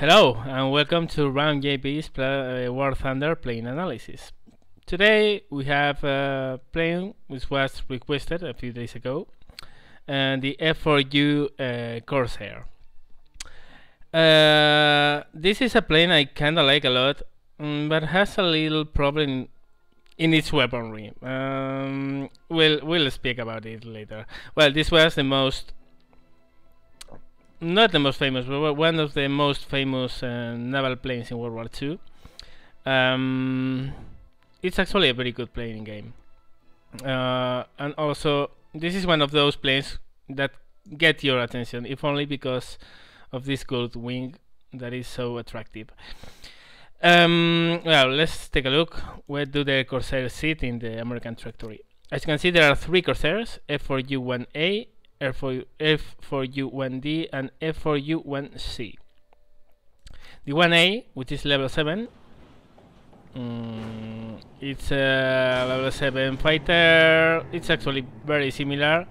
Hello and welcome to Round JP's War Thunder plane analysis. Today we have a plane which was requested a few days ago, and the F4U Corsair. This is a plane I kinda like a lot, but has a little problem in its weaponry. We'll speak about it later. Well, this was the most, not the most famous, but one of the most famous naval planes in World War II. It's actually a very good playing game, and also this is one of those planes that get your attention, if only because of this gold wing that is so attractive. Well, let's take a look. Where do the Corsairs sit in the American trajectory? As you can see, there are three Corsairs: F4U-1A, F4U-1D, and F4U-1C. The 1A, which is level 7, it's a level 7 fighter. It's actually very similar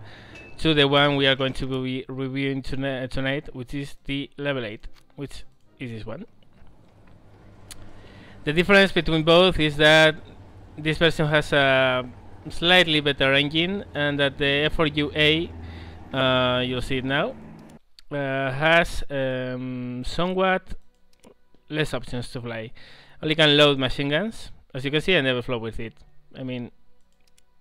to the one we are going to be reviewing tonight, which is the level 8, which is this one. The difference between both is that this version has a slightly better engine, and that the F4U-A, you'll see it now, has somewhat less options to fly. Only can load machine guns. As you can see, I never flew with it. I mean,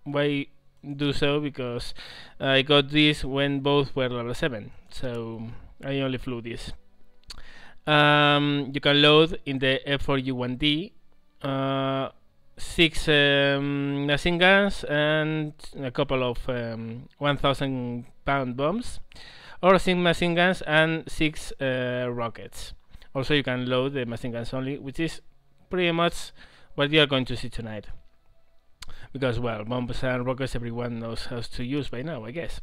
why do so? Because I got this when both were level 7, so I only flew this. You can load in the F4U-1D 6 machine guns and a couple of 1,000-pound bombs, or 6 machine guns and 6 rockets. Also, you can load the machine guns only, which is pretty much what you are going to see tonight. Because, well, bombs and rockets everyone knows how to use by now, I guess.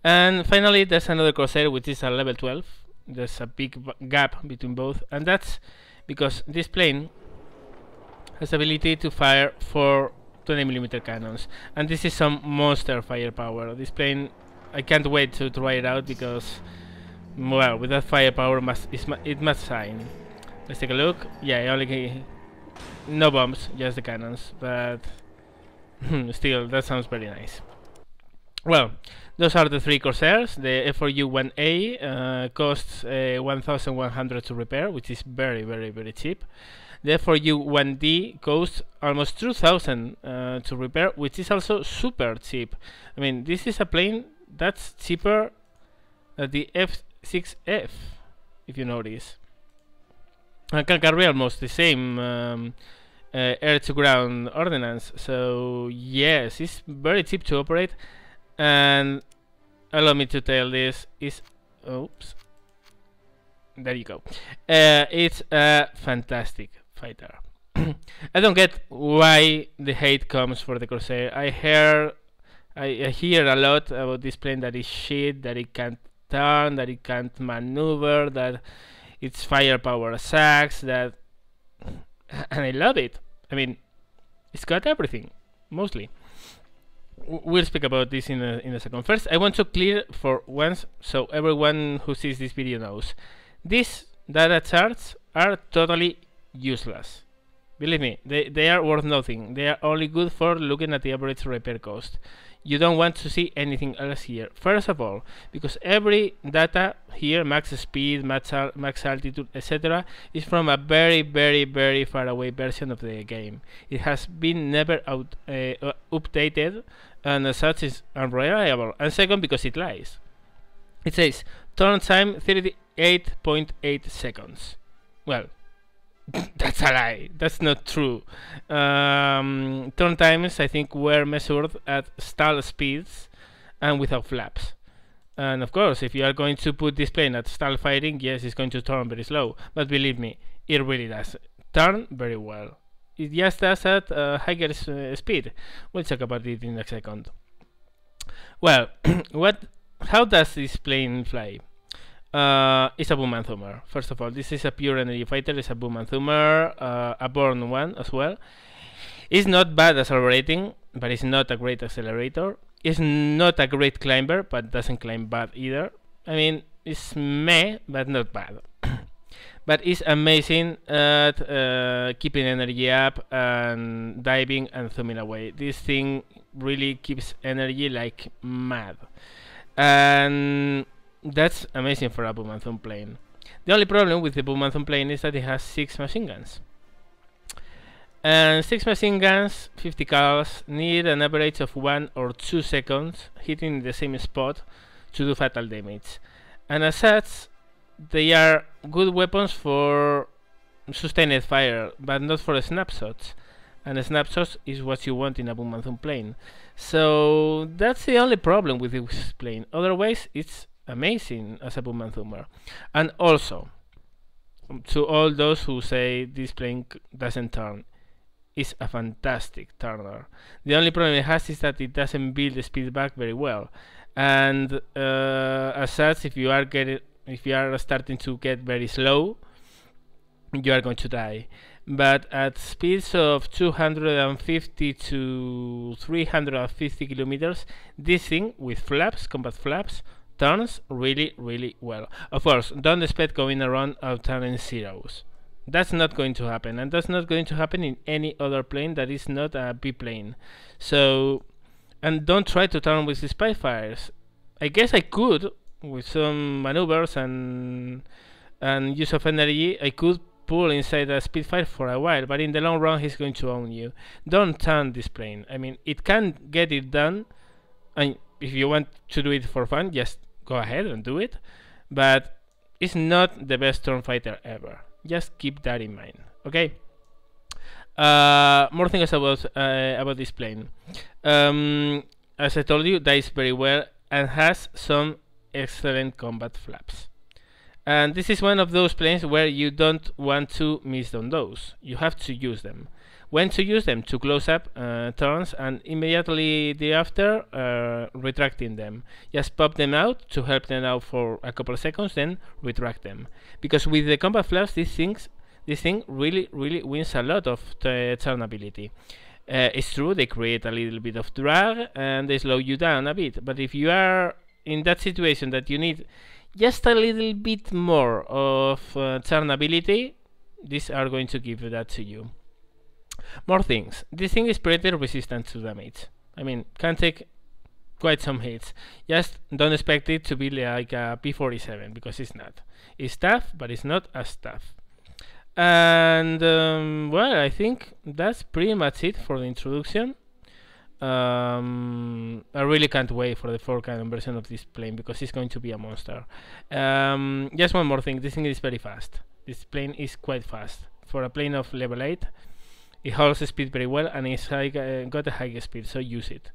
And finally, there's another Corsair, which is a level 12. There's a big gap between both, and that's because this plane has the ability to fire 4 20mm cannons, and this is some monster firepower. This plane, I can't wait to try it out because, well, with that firepower, it must shine. Let's take a look. Yeah, only no bombs, just the cannons, but still, that sounds very nice. Well, those are the three Corsairs. The F4U-1A costs 1,100 to repair, which is very, very, very cheap. The F4U-1D costs almost 2,000 to repair, which is also super cheap. I mean, this is a plane that's cheaper than the F6F, if you notice. And can carry almost the same air-to-ground ordnance. So yes, it's very cheap to operate. And allow me to tell this is, oops, there you go. It's a fantastic fighter. I don't get why the hate comes for the Corsair. I hear a lot about this plane, that is shit, that it can't turn, that it can't maneuver, that its firepower sucks, that, and I love it. I mean, it's got everything, mostly. We'll speak about this in a second. First, I want to clear for once, so everyone who sees this video knows, these data charts are totally useless. Believe me, they are worth nothing. They are only good for looking at the average repair cost. You don't want to see anything else here. First of all, because every data here, max speed, max altitude, etc., is from a very, very, very far away version of the game. It has been never updated, and as such is unreliable. And second, because it lies. It says turn time 38.8 seconds. Well, that's a lie. That's not true. Turn times, I think, were measured at stall speeds and without flaps. And of course, if you are going to put this plane at stall firing, yes, it's going to turn very slow. But believe me, it really does turn very well. It just does at higher speed. We'll talk about it in a second. Well, how does this plane fly? It's a boom and thumper. First of all, this is a pure energy fighter. It's a boom and thumper, a born one as well. It's not bad accelerating, but it's not a great accelerator. It's not a great climber, but doesn't climb bad either. I mean, it's meh, but not bad. but it's amazing at keeping energy up and diving and zooming away. This thing really keeps energy like mad, and that's amazing for a boom and zoom plane. The only problem with the boom and zoom plane is that it has 6 machine guns. And 6 machine guns, 50 cals, need an average of 1 or 2 seconds hitting the same spot to do fatal damage. And as such, they are good weapons for sustained fire, but not for snapshots. And snapshots is what you want in a boom and zoom plane. So that's the only problem with this plane. Otherwise, it's amazing as a boom and zoomer. And also, to all those who say this plane doesn't turn, it's a fantastic turner. The only problem it has is that it doesn't build the speed back very well, and as such, if you are starting to get very slow, you are going to die. But at speeds of 250 to 350 kilometers, this thing with flaps, combat flaps, turns really well. Of course, don't expect going around out turning zeros. That's not going to happen, and that's not going to happen in any other plane that is not a B plane. So, and don't try to turn with the Spitfires. I guess I could, with some maneuvers and use of energy, I could pull inside a Spitfire for a while, but in the long run he's going to own you. Don't turn this plane. I mean, it can get it done, and if you want to do it for fun, just go ahead and do it, but it's not the best turn fighter ever. Just keep that in mind, okay? More things about this plane. As I told you, dies very well and has some excellent combat flaps. And this is one of those planes where you don't want to miss on those. You have to use them. When to use them? To close up turns, and immediately thereafter retracting them. Just pop them out to help them out for a couple of seconds, then retract them. Because with the combat flaps, this thing really wins a lot of turnability. It's true, they create a little bit of drag and they slow you down a bit. But if you are in that situation that you need just a little bit more of turnability, these are going to give that to you. More things. This thing is pretty resistant to damage. I mean, can take quite some hits. Just don't expect it to be like a P-47, because it's not. It's tough, but it's not as tough. And well, I think that's pretty much it for the introduction. I really can't wait for the 4K version of this plane, because it's going to be a monster. Just one more thing. This thing is very fast. This plane is quite fast. For a plane of level 8, it holds the speed very well, and it's got a high speed, so use it.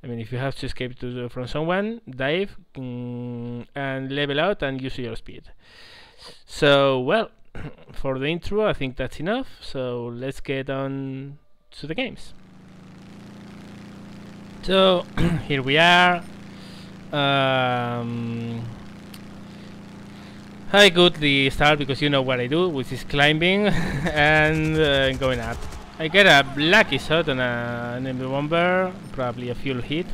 I mean, if you have to escape from someone, dive and level out and use your speed. So, well, for the intro, I think that's enough. So let's get on to the games. So here we are. I got the start because you know what I do, which is climbing and going up. I get a lucky shot on an enemy bomber, probably a fuel hit,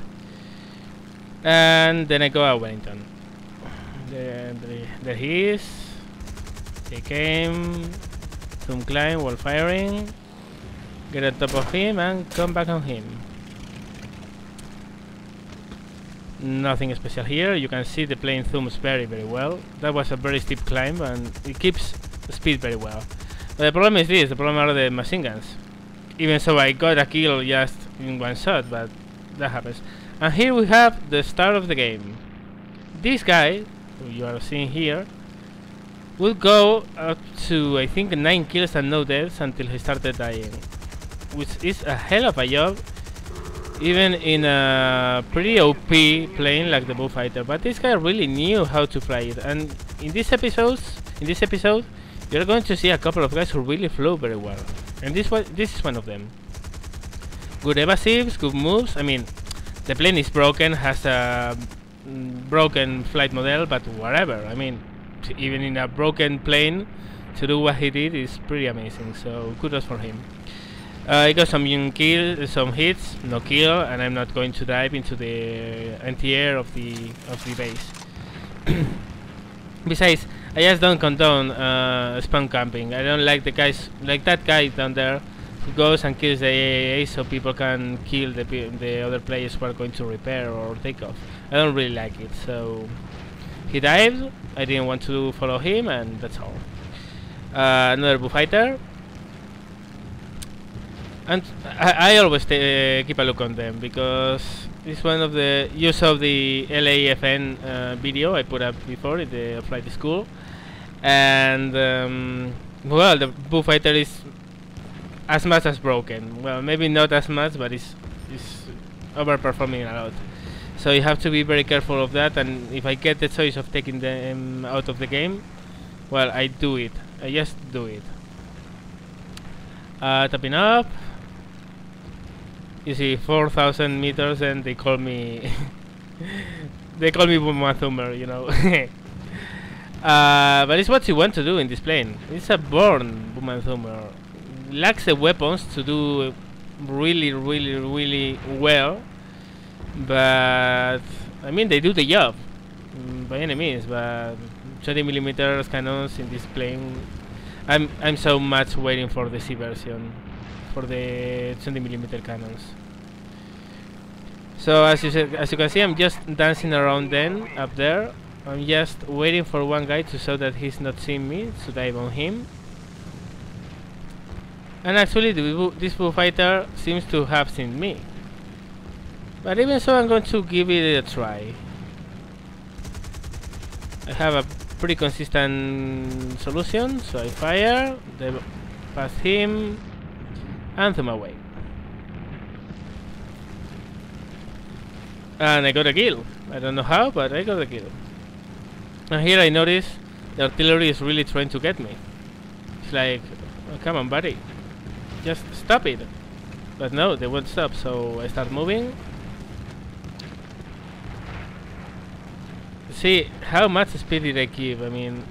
and then I go at Wellington. There he is. Take aim, zoom climb while firing, get on top of him and come back on him. Nothing special here. You can see the plane zooms very well. That was a very steep climb and it keeps speed very well. But the problem is this, the problem are the machine guns. Even so, I got a kill just in one shot, but that happens. And here we have the start of the game. This guy, who you are seeing here, would go up to, I think, 9 kills and no deaths until he started dying, which is a hell of a job, even in a pretty OP plane like the Bullfighter. But this guy really knew how to fly it, and in this episode, you're going to see a couple of guys who really flew very well, and this is one of them. Good evasives, good moves. I mean, the plane is broken, has a broken flight model, but whatever. I mean, even in a broken plane, to do what he did is pretty amazing. So kudos for him. I got some kills, some hits, no kill, and I'm not going to dive into the anti-air of the base. Besides, I just don't condone spawn camping. I don't like the guys like that guy down there who goes and kills the AAA so people can kill the other players who are going to repair or take off. I don't really like it. So he dived. I didn't want to follow him, and that's all. Another bullfighter. And I always keep a look on them because it's one of the use of the LAFN video I put up before in the flight school, and well, the bullfighter is as much as broken. Well, maybe not as much, but it's overperforming a lot. So you have to be very careful of that. And if I get the choice of taking them out of the game, well, I do it. I just do it. Tapping up. You see 4,000 meters, and they call me they call me Boomathumer, you know. But it's what you want to do in this plane. It's a born Boomathumer. Lacks the weapons to do really well, but I mean they do the job by any means. But 20mm cannons in this plane, I'm so much waiting for the C version for the 20mm cannons. So as you can see, I'm just dancing around them up there. I'm just waiting for one guy to show that he's not seeing me, to dive on him. And actually this bullfighter seems to have seen me. But even so, I'm going to give it a try. I have a pretty consistent solution, so I fire, past him, and zoom away. And I got a kill. I don't know how, but I got a kill. And here I notice the artillery is really trying to get me. It's like, oh, come on buddy, just stop it. But no, they won't stop, so I start moving. See, how much speed did I keep? I mean,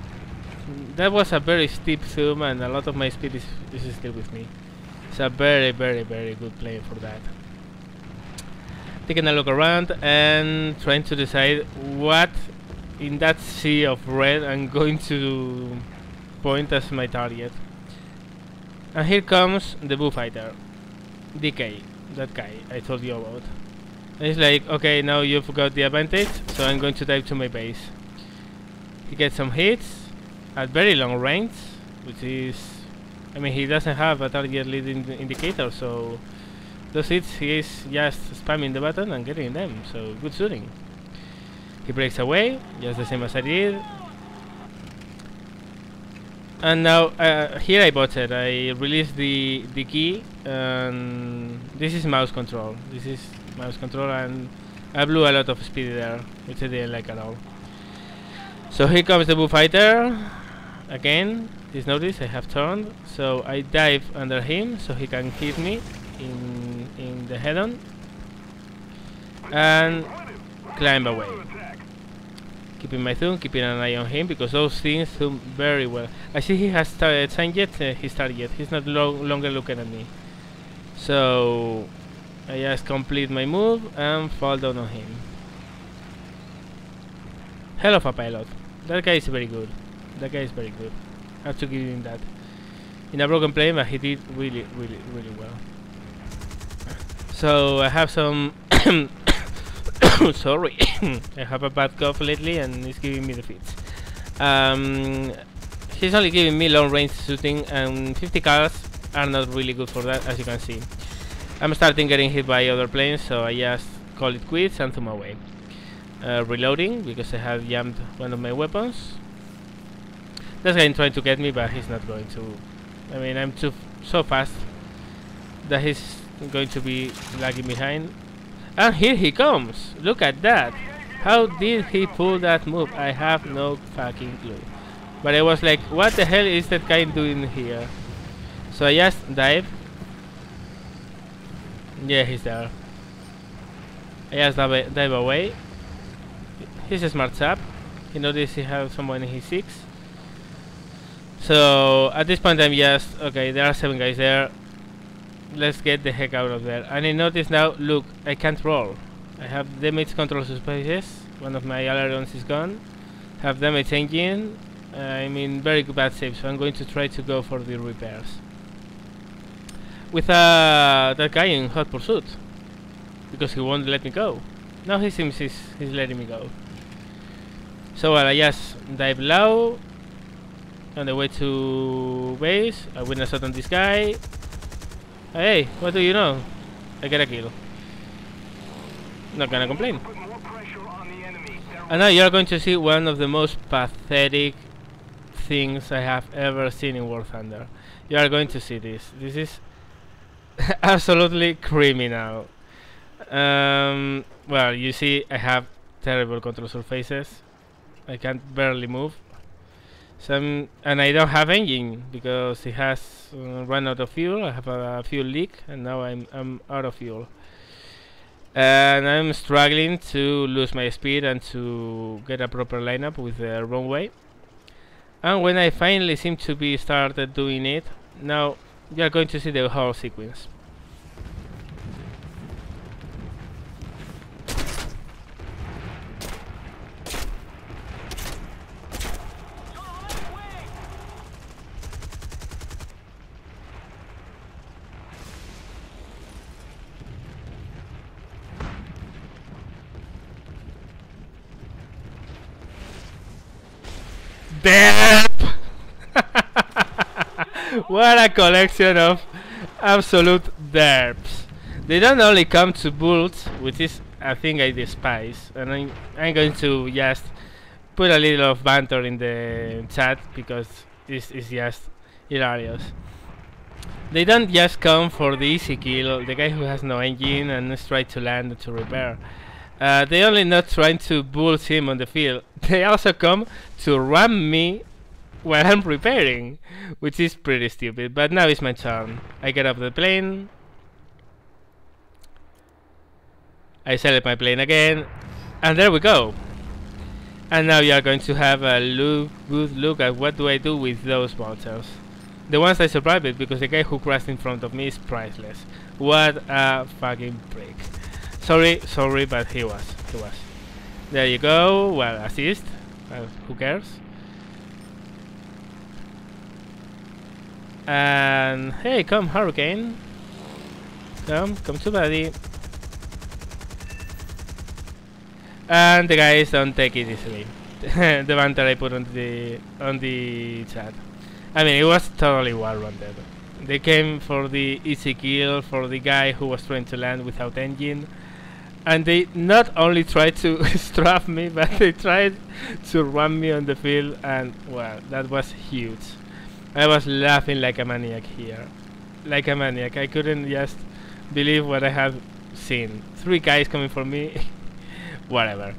that was a very steep zoom, and a lot of my speed is still with me. It's a very good plane for that. Taking a look around and trying to decide what in that sea of red I'm going to point as my target. And here comes the bullfighter, DK, that guy I told you about. And it's like, okay, now you've got the advantage, so I'm going to dive to my base. He gets some hits at very long range, which is, I mean, he doesn't have a target lead indicator, so those hits he is just spamming the button and getting them, so good shooting. He breaks away, just the same as I did. And now, here I botched. I released the key, and this is mouse control. This is mouse control, and I blew a lot of speed there, which I didn't like at all. So here comes the bullfighter again. Please notice I have turned, so I dive under him so he can hit me in the head-on and climb away. Keeping my zoom, keeping an eye on him, because those things zoom very well. I see he has changed his target. He's not longer looking at me. So I just complete my move and fall down on him. Hell of a pilot. That guy is very good. That guy is very good. I have to give him that. In a broken plane, but he did really well. So I have some sorry, I have a bad cough lately and it's giving me the fits. He's only giving me long range shooting, and 50 cals are not really good for that, as you can see. I'm starting getting hit by other planes, so I just call it quits and zoom away. Reloading, because I have jammed one of my weapons. This guy is trying to get me, but he's not going to. I mean, I'm so fast that he's going to be lagging behind. And here he comes! Look at that! How did he pull that move? I have no fucking clue. But I was like, what the hell is that guy doing here? So I just dive. Yeah, he's there. I just dive away. He's a smart chap. He noticed he has someone in his 6. So at this point I'm just, okay, there are 7 guys there. Let's get the heck out of there. And I notice now, look, I can't roll. I have damage control suspicious. One of my ailerons is gone. Have damage engine. I'm in very bad shape, so I'm going to try to go for the repairs. With that guy in hot pursuit, because he won't let me go. Now he seems he's letting me go. So I just dive low on the way to base. I win a shot on this guy. Hey, what do you know? I get a kill. Not gonna complain. And now you're going to see one of the most pathetic things I have ever seen in War Thunder. You are going to see this. This is absolutely criminal. Well, you see I have terrible control surfaces. I can't barely move. And I don't have engine because it has run out of fuel. I have a fuel leak, and now I'm out of fuel. And I'm struggling to lose my speed and to get a proper lineup with the runway. And when I finally seem to be started doing it, now you are going to see the whole sequence. Derp! What a collection of absolute derps. They don't only come to bullets, which is a thing I despise, and I'm going to just put a little of banter in the chat because it's just hilarious. They don't just come for the easy kill, the guy who has no engine and is trying to land to repair. They only not trying to bullet him on the field. They also come to ram me while I'm repairing, which is pretty stupid. But now it's my turn. I get off the plane. I select my plane again, and there we go. And now you are going to have a good look at what do I do with those monsters. The ones I survived, because the guy who crashed in front of me is priceless. What a fucking prick. Sorry, but he was. There you go. Well, assist. Who cares? And hey, come Hurricane. Come to buddy. And the guys don't take it easily. The banter I put on the chat. I mean, it was totally well-rounded. They came for the easy kill for the guy who was trying to land without engine. And they not only tried to strap me, but they tried to run me on the field, and well, that was huge. I was laughing like a maniac here. Like a maniac. I couldn't just believe what I had seen. 3 guys coming for me. Whatever.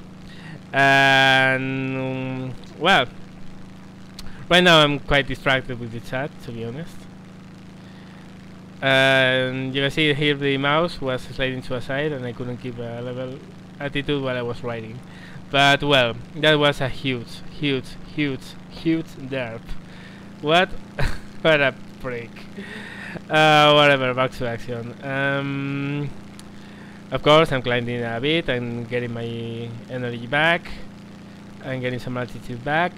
And well, right now I'm quite distracted with the chat, to be honest. And you can see here the mouse was sliding to a side and I couldn't keep a level attitude while I was riding. But well, that was a huge derp. What? What a prick. Whatever, back to action. Of course, I'm climbing a bit and getting my energy back. I'm getting some altitude back.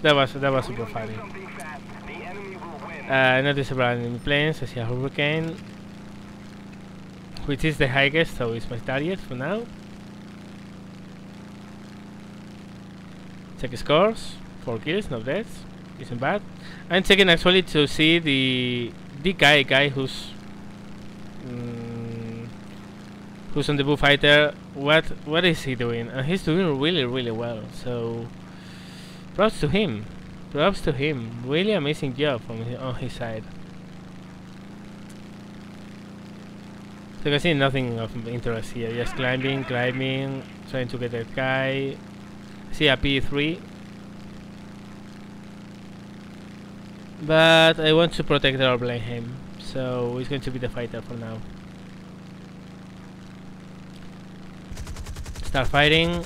That was super funny. Notice around enemy planes. I see a Hurricane, which is the highest, so it's my target for now. Check scores. 4 kills, no deaths. Isn't bad. I'm checking actually to see the guy who's on the Bullfighter. What is he doing? And he's doing really well. So props to him. Really amazing job on his side. So you can see nothing of interest here. Just climbing, trying to get that guy. See a P3. But I want to protect or blame him, so he's going to be the fighter for now. Start fighting.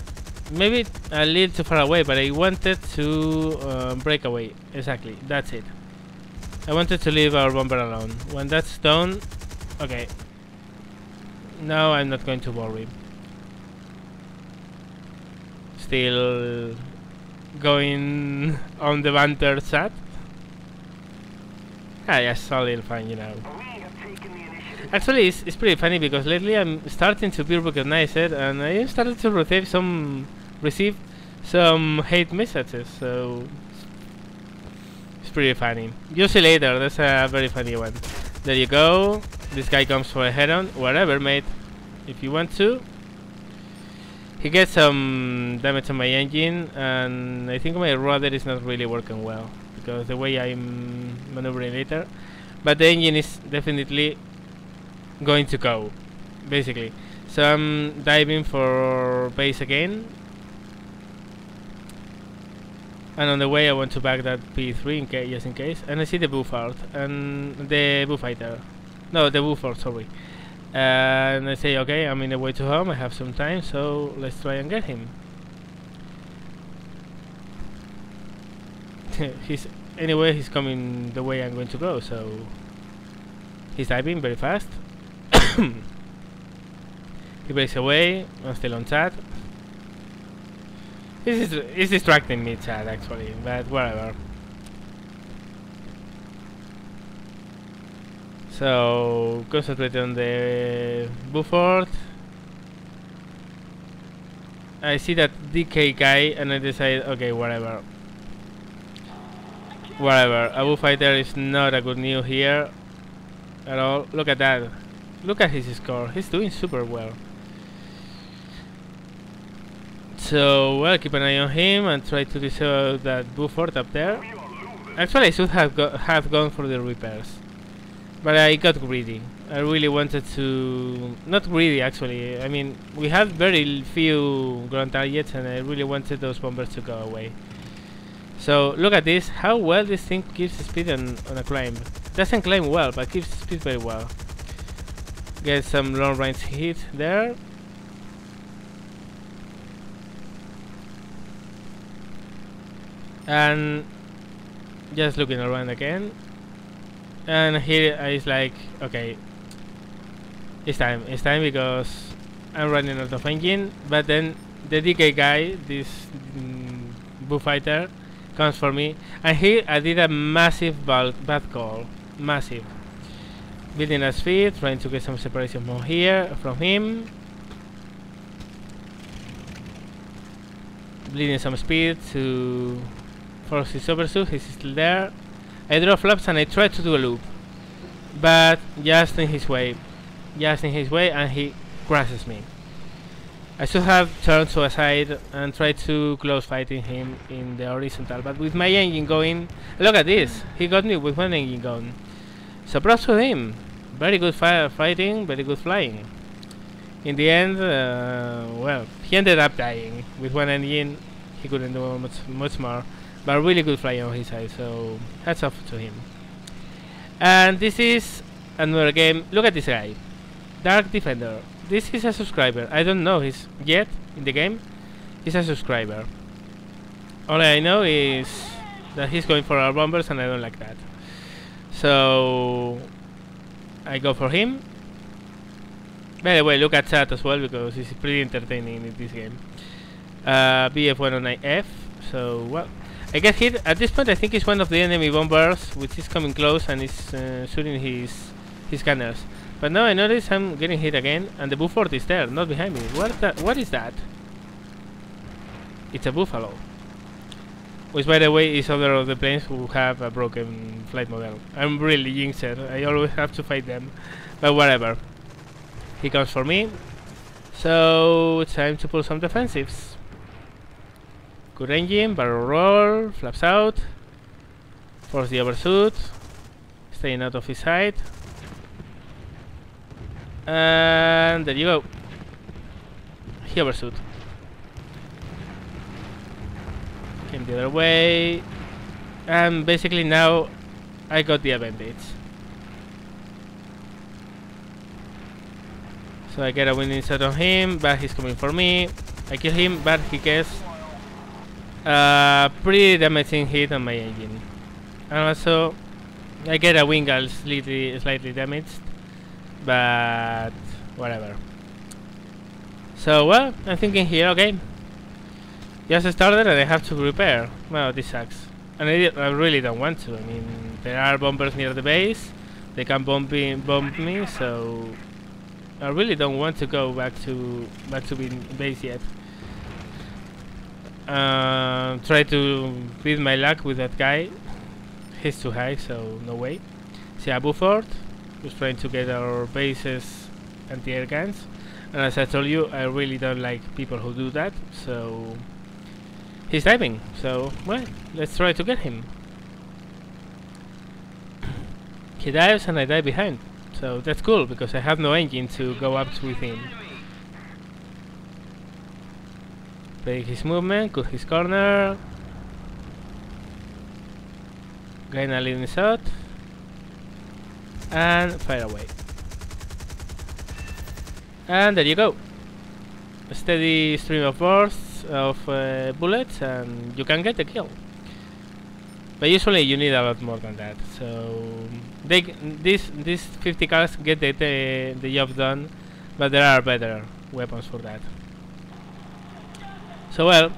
Maybe a little too far away, but I wanted to break away. Exactly, that's it. I wanted to leave our bomber alone. When that's done, okay. Now I'm not going to worry. still going on the banter chat. Ah, yeah, solid fun, you know. Actually, it's pretty funny because lately I'm starting to be recognized and I started to receive some hate messages, so it's pretty funny. You see later, that's a very funny one. There you go. This guy comes for a head-on, whatever, mate. If you want to. He gets some damage on my engine, and I think my rudder is not really working well because the way I'm maneuvering later. But the engine is definitely going to go, basically. So I'm diving for base again, and on the way I want to back that P3 in case, just in case. And I see the Bouffard and the Bullfighter. No, the Bouffard, sorry. And I say, okay, I'm in the way to home, I have some time, so let's try and get him. Anyway, he's coming the way I'm going to go, so he's diving very fast. He breaks away. I'm still on chat. It's distracting me, chat, actually, but whatever. So concentrate on the Bouffard. I see that DK guy and I decide, okay, whatever. Whatever. A Bullfighter is not a good news here at all. Look at that. Look at his score. He's doing super well. So, well, keep an eye on him and try to disable that Bouffard up there. Actually, I should have gone for the repairs. But I got greedy. I really wanted to... Not greedy, actually. I mean, we had very few ground targets and I really wanted those bombers to go away. So, look at this. How well this thing keeps speed on a climb. Doesn't climb well, but keeps speed very well. Get some long range hit there. And just looking around again. And here is like, okay, it's time because I'm running out of engine. But then the DK guy, this Bullfighter, comes for me, and here I did a massive bad call, massive. Building a speed, trying to get some separation from him. Bleeding some speed to force his overshoot. He's still there. I draw flaps and I try to do a loop, but just in his way, and he crashes me. I should have turned to a side and tried to close fighting him in the horizontal, but with my engine going, look at this, he got me with one engine going. So props to him, very good fighting, very good flying. In the end, well, he ended up dying with one engine, he couldn't do much more. But really good flying on his side, so hats off to him. And this is another game. Look at this guy, Dark Defender. This is a subscriber. I don't know he's yet in the game. He's a subscriber. All I know is that he's going for our bombers, and I don't like that. So I go for him. By the way, look at chat as well because it's pretty entertaining in this game. BF109F. So well. I get hit at this point. I think it's one of the enemy bombers which is coming close and is shooting his gunners. But now I notice I'm getting hit again, and the Bouffard is there, not behind me. What is that? It's a Buffalo. Which, by the way, is other of the planes who have a broken flight model. I'm really jinxed. I always have to fight them. But whatever. He comes for me. So it's time to pull some defensives. Good engine, barrel roll, flaps out, force the overshoot, staying out of his sight, and there you go. He overshoot. Came the other way, and basically now I got the advantage. So I get a winning shot on him, but he's coming for me. I kill him, but he gets pretty damaging hit on my engine, and also I get a wing gull slightly damaged, but whatever. So well, I'm thinking here, okay, Just started and I have to repair. Well, this sucks. And I really don't want to. I mean, there are bombers near the base. They can bomb me, so I really don't want to go back to base yet. Try to beat my luck with that guy. He's too high, so no way. See a Buford who's trying to get our bases anti-air guns. And as I told you, I really don't like people who do that, so he's diving, so well, let's try to get him. He dives and I dive behind, so that's cool because I have no engine to go up with him. Play his movement, cut his corner, gain a leading shot, and fire away. And there you go. A steady stream of bursts of bullets, and you can get the kill. But usually you need a lot more than that. So these 50 cars get the job done, but there are better weapons for that. So well,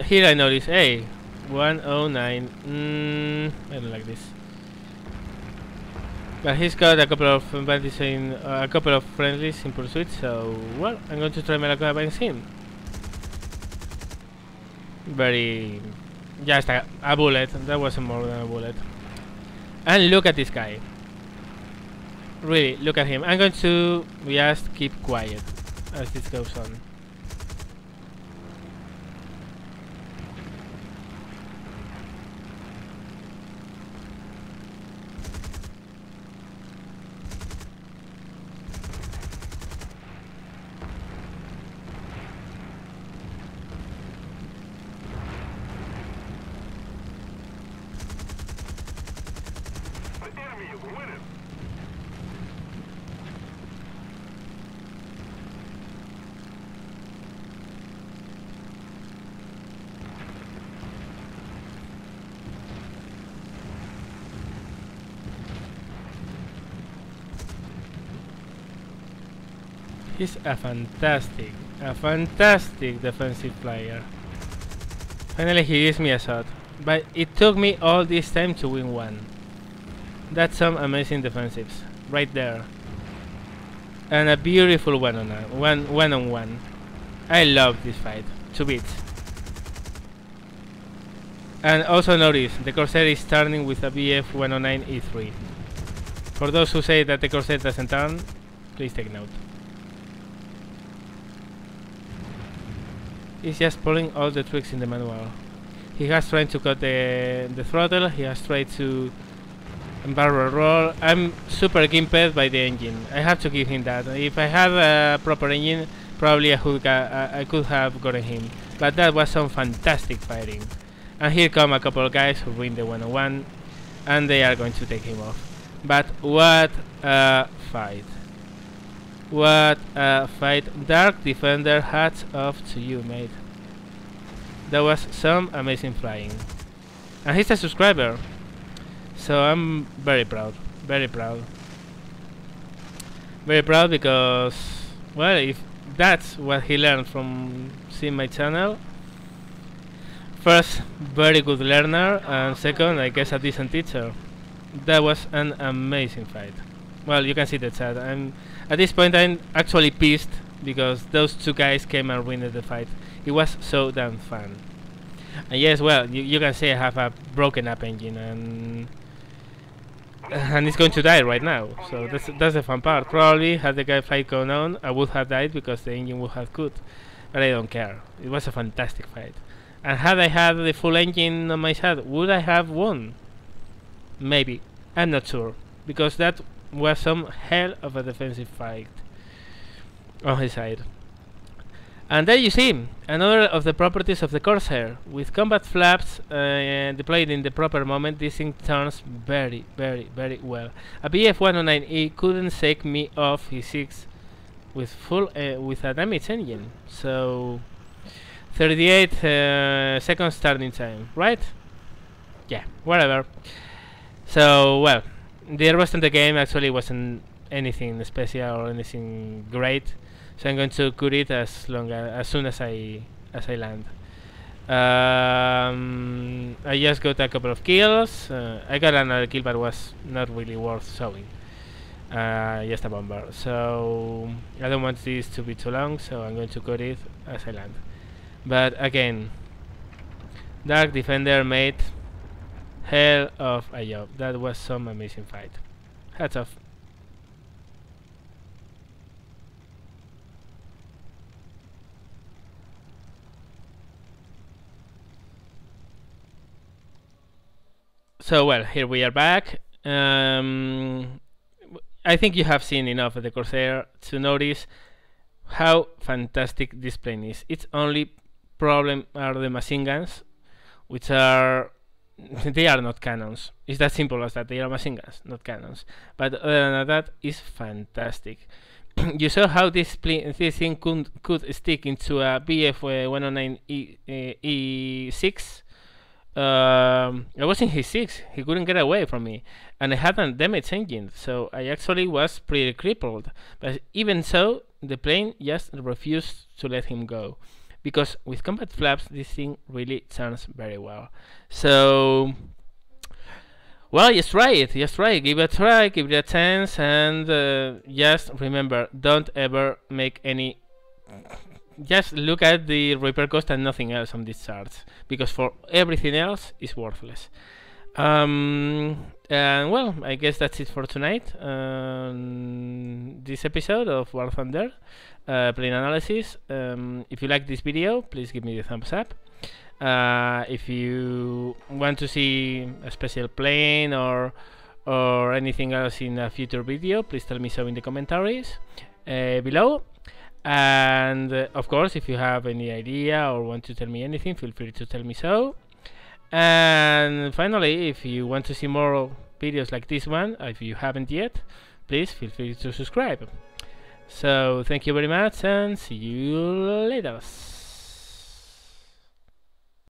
here I notice, hey, 109. I don't like this. But he's got a couple of bandits in a couple of friendlies in pursuit, so well, I'm going to try my luck against him. Just a bullet. That wasn't more than a bullet. And look at this guy. Really, look at him. I'm going to just keep quiet as this goes on. He's a fantastic defensive player. Finally he gives me a shot, but it took me all this time to win one. That's some amazing defensives, right there. And a beautiful one-on-one. I love this fight, 2 bits. And also notice, the Corsair is turning with a BF-109E3. For those who say that the Corsair doesn't turn, please take note. He's just pulling all the tricks in the manual. He has tried to cut the throttle, he has tried to barrel roll. I'm super gimped by the engine. I have to give him that. If I had a proper engine, probably I could have gotten him. But that was some fantastic fighting. And here come a couple of guys who win the 1-on-1, and they are going to take him off. But what a fight. What a fight. Dark Defender, hats off to you, mate. That was some amazing flying. And he's a subscriber, so I'm very proud. Very proud. Very proud because, well, if that's what he learned from seeing my channel, first, very good learner, and second, I guess a decent teacher. That was an amazing fight. Well, you can see the chat. At this point I'm actually pissed because those 2 guys came and ruined the fight. It was so damn fun. And yes, well, you can see I have a broken up engine, and it's going to die right now. So that's the fun part. Probably had the guy fight gone on, I would have died because the engine would have cooked. But I don't care. It was a fantastic fight. And had I had the full engine on my side, would I have won? Maybe. I'm not sure, because that was some hell of a defensive fight on his side. And there you see another of the properties of the Corsair. With combat flaps deployed in the proper moment, this thing turns very well. A BF-109E couldn't shake me off his 6 with a damaged engine. So 38 seconds starting time, right? Yeah, whatever. So well, the rest of the game actually wasn't anything special or anything great, so I'm going to cut it as soon as I land. I just got a couple of kills. I got another kill, but was not really worth showing. Just a bomber. So I don't want this to be too long, so I'm going to cut it as I land. But again, Dark Defender made hell of a job. That was some amazing fight. Hats off. So well, here we are back. I think you have seen enough of the Corsair to notice how fantastic this plane is. Its only problem are the machine guns, which are they are not cannons. It's that simple as that. They are machine guns, not cannons. But other than that, it's fantastic. You saw how this thing could stick into a BF-109 E6. I was in his 6, he couldn't get away from me, and I had a damage engine, so I actually was pretty crippled. But even so, the plane just refused to let him go, because with combat flaps this thing really turns very well. So well, just try it, give it a try, give it a chance, and just remember, don't ever make any. Just look at the repair cost and nothing else on these charts, because for everything else it's worthless. And well, I guess that's it for tonight. This episode of War Thunder plane analysis. If you like this video, please give me the thumbs up. If you want to see a special plane or anything else in a future video, please tell me so in the commentaries below. And of course, if you have any idea or want to tell me anything, feel free to tell me so. And finally, if you want to see more videos like this one, if you haven't yet, please feel free to subscribe. So thank you very much, and see you later.